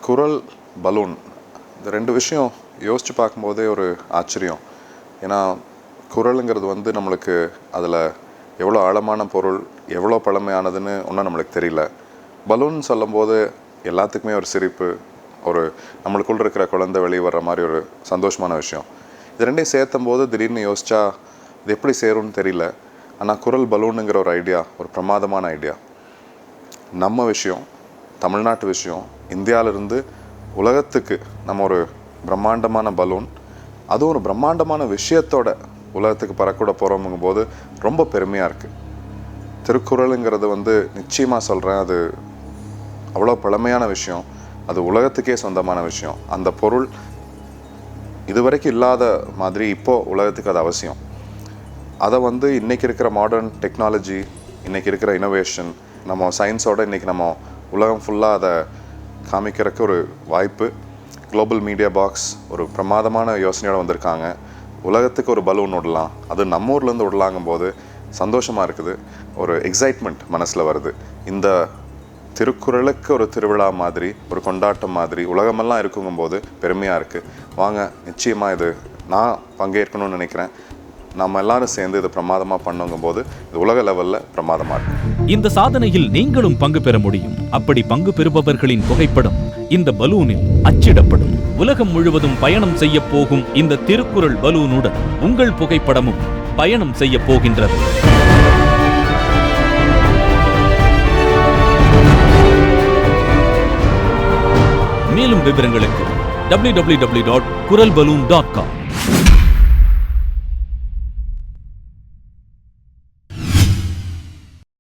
குரல், பலூன், இந்த 2 விஷயம் யோசித்து பார்க்கும்போதே ஒரு ஆச்சரியம். ஏன்னா குரலுங்கிறது வந்து நம்மளுக்கு அதில் எவ்வளோ ஆழமான பொருள், எவ்வளோ பழமையானதுன்னு ஒன்றும் நம்மளுக்கு தெரியல. பலூன் சொல்லும்போது எல்லாத்துக்குமே ஒரு சிரிப்பு, ஒரு நம்மளுக்குள்ள இருக்கிற குழந்தை வெளியே வர்ற மாதிரி ஒரு சந்தோஷமான விஷயம். இது 2ஐயும் சேர்த்தும் போது திடீர்னு யோசிச்சா இது எப்படி சேரும்னு தெரியல. ஆனால் குரல் பலூனுங்கிற ஒரு ஐடியா ஒரு பிரமாதமான ஐடியா. நம்ம விஷயம், தமிழ்நாட்டு விஷயம், இந்தியாவிலிருந்து உலகத்துக்கு நம்ம ஒரு பிரம்மாண்டமான பலூன், அதுவும் ஒரு பிரம்மாண்டமான விஷயத்தோட உலகத்துக்கு பறக்கூட போகிறோமுங்கும் போது ரொம்ப பெருமையாக இருக்குது. திருக்குறளுங்கிறது வந்து நிச்சயமாக சொல்கிறேன், அது அவ்வளோ பழமையான விஷயம், அது உலகத்துக்கே சொந்தமான விஷயம். அந்த பொருள் இதுவரைக்கும் இல்லாத மாதிரி இப்போது உலகத்துக்கு அது அவசியம். அதை வந்து இன்றைக்கி இருக்கிற மாடர்ன் டெக்னாலஜி, இன்றைக்கி இருக்கிற இனோவேஷன், நம்ம சயின்ஸோடு இன்றைக்கி நம்ம உலகம் ஃபுல்லாக அதை காமிக்கிறதுக்கு ஒரு வாய்ப்பு. குளோபல் மீடியா பாக்ஸ் ஒரு பிரமாதமான யோசனையோடு வந்திருக்காங்க. உலகத்துக்கு ஒரு பலூன் விடலாம், அது நம்ம ஊர்லேருந்து விடலாங்கும் போது சந்தோஷமாக இருக்குது, ஒரு எக்ஸைட்மெண்ட் மனசில் வருது. இந்த திருக்குறளுக்கு ஒரு திருவிழா மாதிரி, ஒரு கொண்டாட்டம் மாதிரி உலகமெல்லாம் இருக்குங்கும்போது பெருமையாக இருக்குது. வாங்க, நிச்சயமாக இது நான் பங்கேற்கணும்னு நினைக்கிறேன். நம்ம எல்லாரும் சேர்ந்து இது பிரமாதமாக பண்ணுங்கும் போது இது உலக லெவலில் பிரமாதமாக இருக்கு. இந்த சாதனையில் நீங்களும் பங்கு பெற முடியும். அப்படி பங்கு பெறுபவர்களின் புகைப்படம் இந்த பலூனில் அச்சிடப்படும். உலகம் முழுவதும் பயணம் செய்ய போகும் இந்த திருக்குறள் பலூனுடன் உங்கள் புகைப்படமும் பயணம் செய்ய போகின்றது. மேலும் விவரங்களுக்கு www.kuralballoon.com